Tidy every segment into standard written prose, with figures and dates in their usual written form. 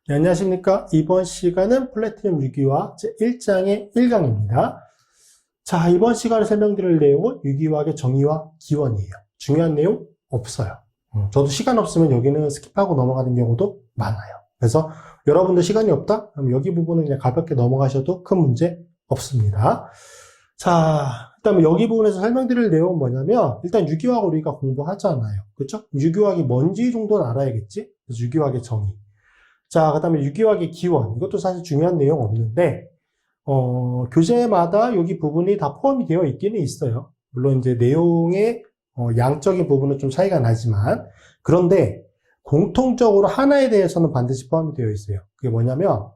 네, 안녕하십니까. 이번 시간은 플래티넘 유기화학 제1장의 1강입니다. 자, 이번 시간에 설명드릴 내용은 유기화학의 정의와 기원이에요. 중요한 내용 없어요. 저도 시간 없으면 여기는 스킵하고 넘어가는 경우도 많아요. 그래서 여러분들 시간이 없다? 그럼 여기 부분은 그냥 가볍게 넘어가셔도 큰 문제 없습니다. 자, 일단 여기 부분에서 설명드릴 내용은 뭐냐면 일단 유기화학 우리가 공부하잖아요. 그렇죠? 유기화학이 뭔지 정도는 알아야겠지? 그래서 유기화학의 정의. 자, 그 다음에 유기화학의 기원. 이것도 사실 중요한 내용 없는데, 교재마다 여기 부분이 다 포함이 되어 있기는 있어요. 물론 이제 내용의 양적인 부분은 좀 차이가 나지만, 그런데 공통적으로 하나에 대해서는 반드시 포함이 되어 있어요. 그게 뭐냐면,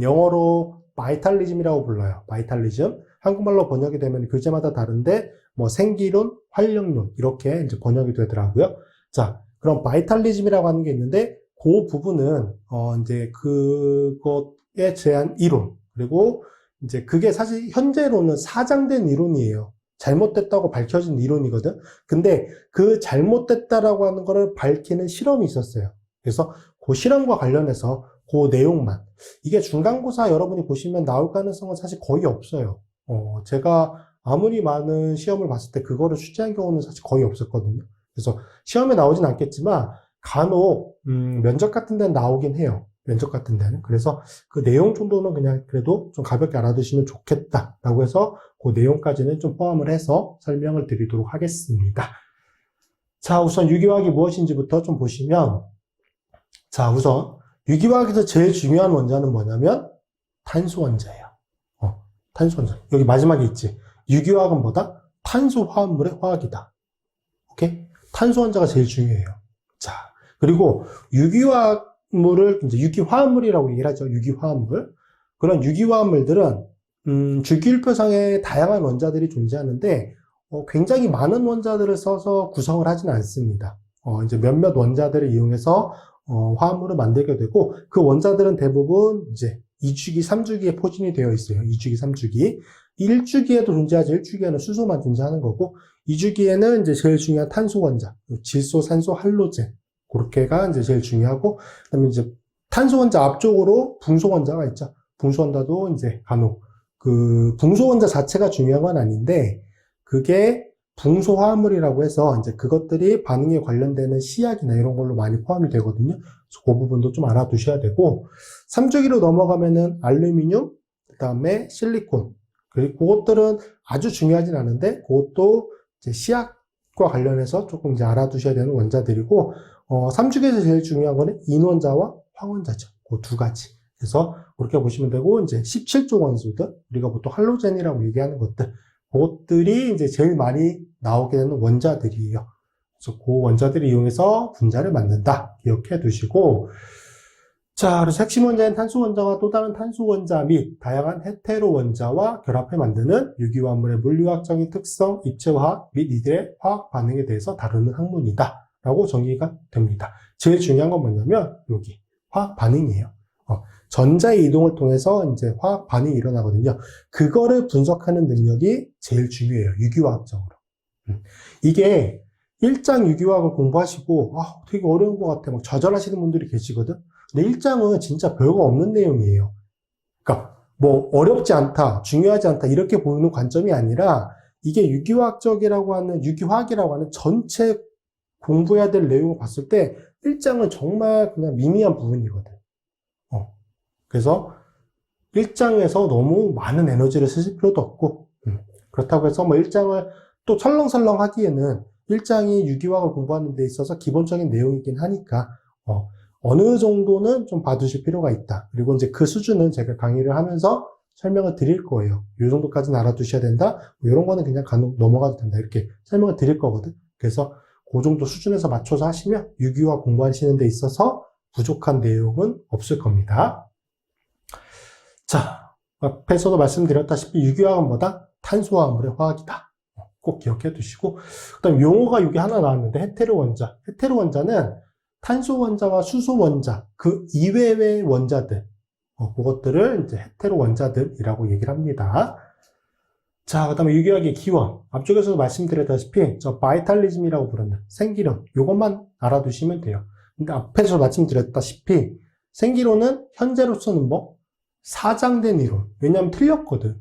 영어로 바이탈리즘이라고 불러요. 바이탈리즘. 한국말로 번역이 되면 교재마다 다른데, 뭐 생기론, 활력론, 이렇게 이제 번역이 되더라고요. 자, 그럼 바이탈리즘이라고 하는 게 있는데, 그 부분은, 이제 그것에 대한 이론, 그리고 이제 그게 사실 현재로는 사장된 이론이에요. 잘못됐다고 밝혀진 이론이거든. 근데 그 잘못됐다라고 하는 거를 밝히는 실험이 있었어요. 그래서 그 실험과 관련해서 그 내용만. 이게 중간고사 여러분이 보시면 나올 가능성은 사실 거의 없어요. 제가 아무리 많은 시험을 봤을 때 그거를 출제한 경우는 사실 거의 없었거든요. 그래서 시험에 나오진 않겠지만 간혹 면접 같은 데는 나오긴 해요. 면접 같은 데는. 그래서 그 내용 정도는 그냥 그래도 좀 가볍게 알아두시면 좋겠다라고 해서 그 내용까지는 좀 포함을 해서 설명을 드리도록 하겠습니다. 자, 우선 유기화학이 무엇인지부터 좀 보시면, 자, 우선 유기화학에서 제일 중요한 원자는 뭐냐면 탄소 원자예요. 탄소 원자. 여기 마지막에 있지. 유기화학은 뭐다? 탄소 화합물의 화학이다. 오케이? 탄소 원자가 제일 중요해요. 자, 그리고 유기화합물을 이제 유기화합물이라고 얘기를 하죠. 유기화합물. 그런 유기화합물들은 주기율표상에 다양한 원자들이 존재하는데 굉장히 많은 원자들을 써서 구성을 하지는 않습니다. 이제 몇몇 원자들을 이용해서 화합물을 만들게 되고 그 원자들은 대부분 이제 2주기, 3주기에 포진이 되어 있어요. 2주기, 3주기. 1주기에도 존재하지 1주기에는 수소만 존재하는 거고 2주기에는 이제 제일 중요한 탄소 원자, 질소, 산소, 할로젠 그렇게가 이제 제일 중요하고 그다음에 이제 탄소 원자 앞쪽으로 붕소 원자가 있죠. 붕소 원자도 이제 간혹 그 붕소 원자 자체가 중요한 건 아닌데 그게 붕소 화합물이라고 해서 이제 그것들이 반응에 관련되는 시약이나 이런 걸로 많이 포함이 되거든요. 그래서 그 부분도 좀 알아두셔야 되고 3주기로 넘어가면은 알루미늄, 그다음에 실리콘 그리고 그것들은 아주 중요하진 않은데 그것도 이제 시약과 관련해서 조금 이제 알아두셔야 되는 원자들이고 3주기에서 제일 중요한 거는 인원자와 황원자죠. 그 두 가지. 그래서 그렇게 보시면 되고 이제 17조 원소들 우리가 보통 할로젠이라고 얘기하는 것들 그것들이 이제 제일 많이 나오게 되는 원자들이에요. 그래서 그 원자들을 이용해서 분자를 만든다. 기억해 두시고 자, 그래서 핵심 원자인 탄소 원자와 또 다른 탄소 원자 및 다양한 헤테로 원자와 결합해 만드는 유기화합물의 물리학적인 특성, 입체화학 및 이들의 화학 반응에 대해서 다루는 학문이다. 라고 정의가 됩니다. 제일 중요한 건 뭐냐면 여기 화학 반응이에요. 전자의 이동을 통해서 이제 화학 반응이 일어나거든요. 그거를 분석하는 능력이 제일 중요해요. 유기화학적으로. 이게 1장 유기화학을 공부하시고 되게 어려운 것 같아. 막 좌절하시는 분들이 계시거든. 근데 1장은 진짜 별거 없는 내용이에요. 그러니까 뭐 어렵지 않다, 중요하지 않다 이렇게 보는 관점이 아니라 이게 유기화학이라고 하는 전체 공부해야 될 내용을 봤을 때 1장은 정말 그냥 미미한 부분이거든. 그래서 1장에서 너무 많은 에너지를 쓰실 필요도 없고 그렇다고 해서 뭐 1장을 또 설렁설렁 하기에는 1장이 유기화학을 공부하는 데 있어서 기본적인 내용이긴 하니까 어느 정도는 좀 봐두실 필요가 있다. 그리고 이제 그 수준은 제가 강의를 하면서 설명을 드릴 거예요. 이 정도까지는 알아두셔야 된다. 뭐 이런 거는 그냥 간혹 넘어가도 된다. 이렇게 설명을 드릴 거거든. 그래서 그 정도 수준에서 맞춰서 하시면 유기화학 공부하시는 데 있어서 부족한 내용은 없을 겁니다. 자, 앞에서도 말씀드렸다시피 유기화학은 뭐다? 탄소화합물의 화학이다. 꼭 기억해 두시고 그 다음 용어가 여기 하나 나왔는데 헤테로 원자. 헤테로 원자는 탄소 원자와 수소 원자 그 이외의 원자들 그것들을 이제 헤테로 원자들이라고 얘기를 합니다. 자, 그 다음에 유기화학의 기원 앞쪽에서도 말씀드렸다시피 저 바이탈리즘이라고 부르는 생기론 이것만 알아두시면 돼요. 근데 앞에서 말씀드렸다시피 생기론은 현재로서는 뭐? 사장된 이론. 왜냐하면 틀렸거든.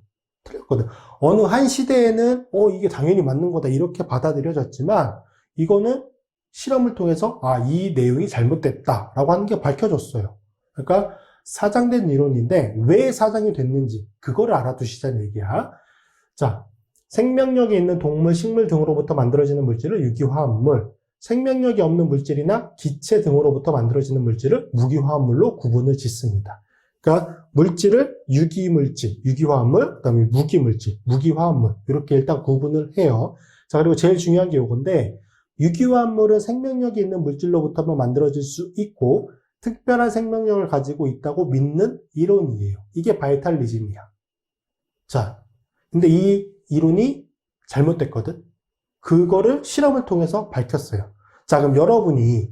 어느 한 시대에는 이게 당연히 맞는 거다 이렇게 받아들여졌지만 이거는 실험을 통해서 이 내용이 잘못됐다라고 하는 게 밝혀졌어요. 그러니까 사장된 이론인데 왜 사장이 됐는지 그거를 알아두시자는 얘기야. 자, 생명력이 있는 동물, 식물 등으로부터 만들어지는 물질을 유기화합물, 생명력이 없는 물질이나 기체 등으로부터 만들어지는 물질을 무기화합물로 구분을 짓습니다. 그러니까 물질을 유기물질, 유기화합물, 그다음에 무기물질, 무기화합물 이렇게 일단 구분을 해요. 자, 그리고 제일 중요한 게 이건데 유기화합물은 생명력이 있는 물질로부터만 만들어질 수 있고 특별한 생명력을 가지고 있다고 믿는 이론이에요. 이게 바이탈리즘이야. 자, 근데 이 이론이 잘못됐거든. 그거를 실험을 통해서 밝혔어요. 자, 그럼 여러분이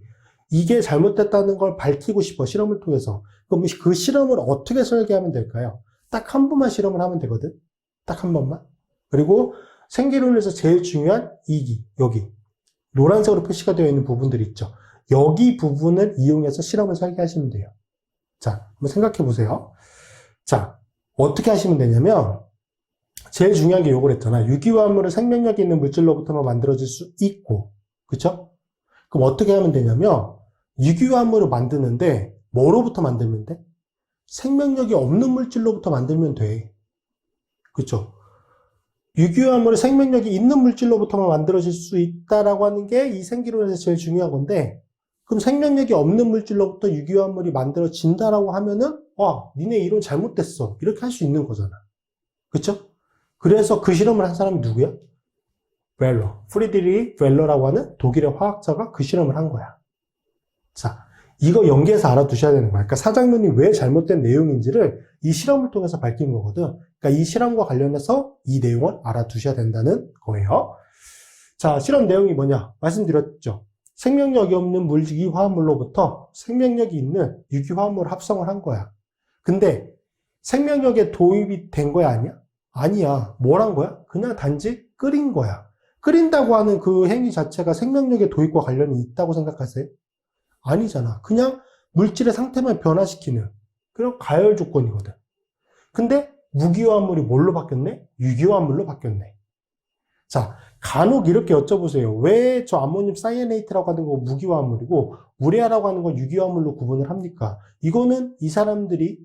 이게 잘못됐다는 걸 밝히고 싶어, 실험을 통해서. 그럼 그 실험을 어떻게 설계하면 될까요? 딱 한 번만 실험을 하면 되거든. 딱 한 번만. 그리고 생기론에서 제일 중요한 이기, 여기. 노란색으로 표시가 되어 있는 부분들이 있죠. 여기 부분을 이용해서 실험을 설계하시면 돼요. 자, 한번 생각해 보세요. 자, 어떻게 하시면 되냐면, 제일 중요한 게 요걸 했잖아. 유기화합물은 생명력이 있는 물질로부터만 만들어질 수 있고, 그쵸? 그럼 어떻게 하면 되냐면, 유기화합물을 만드는데, 뭐로부터 만들면 돼? 생명력이 없는 물질로부터 만들면 돼. 그쵸? 유기화합물은 생명력이 있는 물질로부터만 만들어질 수 있다라고 하는 게 이 생기론에서 제일 중요한 건데, 그럼 생명력이 없는 물질로부터 유기화합물이 만들어진다라고 하면은, 니네 이론 잘못됐어. 이렇게 할 수 있는 거잖아. 그쵸? 그래서 그 실험을 한 사람이 누구야? 웰러. 프리드리히 웰러라고 하는 독일의 화학자가 그 실험을 한 거야. 자, 이거 연계해서 알아두셔야 되는 거야. 그러니까 사장론이 왜 잘못된 내용인지를 이 실험을 통해서 밝힌 거거든. 그러니까 이 실험과 관련해서 이 내용을 알아두셔야 된다는 거예요. 자, 실험 내용이 뭐냐? 말씀드렸죠. 생명력이 없는 유기화합물로부터 생명력이 있는 유기화합물을 합성을 한 거야. 근데 생명력에 도입이 된 거야, 아니야? 아니야. 뭘 한 거야? 그냥 단지 끓인 거야. 끓인다고 하는 그 행위 자체가 생명력의 도입과 관련이 있다고 생각하세요? 아니잖아. 그냥 물질의 상태만 변화시키는 그런 가열 조건이거든. 근데 무기화합물이 뭘로 바뀌었네? 유기화합물로 바뀌었네. 자, 간혹 이렇게 여쭤보세요. 왜 저 암모늄 사이애네이트라고 하는 거 무기화합물이고 우레아라고 하는 건 유기화합물로 구분을 합니까? 이거는 이 사람들이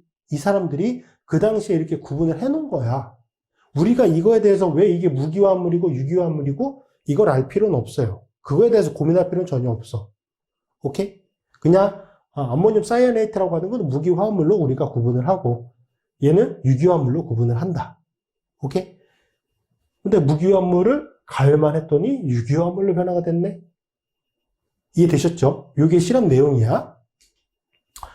그 당시에 이렇게 구분을 해놓은 거야. 우리가 이거에 대해서 왜 이게 무기화합물이고 유기화합물이고 이걸 알 필요는 없어요. 그거에 대해서 고민할 필요는 전혀 없어. 오케이? 그냥 암모늄 사이애네이트라고 하는 건 무기화합물로 우리가 구분을 하고 얘는 유기화합물로 구분을 한다. 오케이? 근데 무기화합물을 가열만 했더니 유기화합물로 변화가 됐네? 이해되셨죠? 이게 실험 내용이야.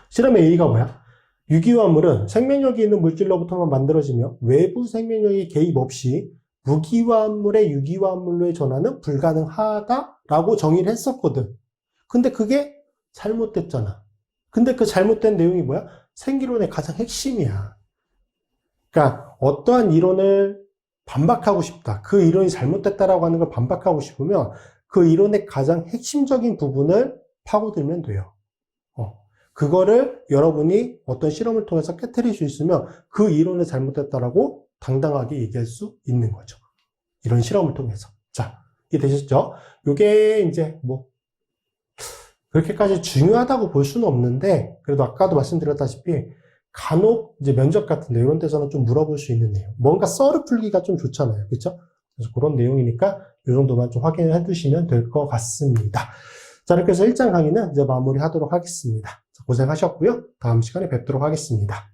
실험의 A가 뭐야? 유기화합물은 생명력이 있는 물질로부터만 만들어지며 외부 생명력이 개입 없이 무기화합물의 유기화합물로의 전환은 불가능하다라고 정의를 했었거든. 근데 그게 잘못됐잖아. 근데 그 잘못된 내용이 뭐야? 생기론의 가장 핵심이야. 그러니까 어떠한 이론을 반박하고 싶다. 그 이론이 잘못됐다라고 하는 걸 반박하고 싶으면 그 이론의 가장 핵심적인 부분을 파고들면 돼요. 그거를 여러분이 어떤 실험을 통해서 깨트릴 수 있으면 그 이론이 잘못됐다라고 당당하게 얘기할 수 있는 거죠. 이런 실험을 통해서. 자, 이해되셨죠? 이게 이제 그렇게까지 중요하다고 볼 수는 없는데, 그래도 아까도 말씀드렸다시피, 간혹 이제 면접 같은데 이런 데서는 좀 물어볼 수 있는 내용. 뭔가 썰을 풀기가 좀 좋잖아요. 그렇죠? 그래서 그런 내용이니까 이 정도만 좀 확인을 해두시면 될 것 같습니다. 자, 이렇게 해서 1장 강의는 이제 마무리하도록 하겠습니다. 고생하셨고요. 다음 시간에 뵙도록 하겠습니다.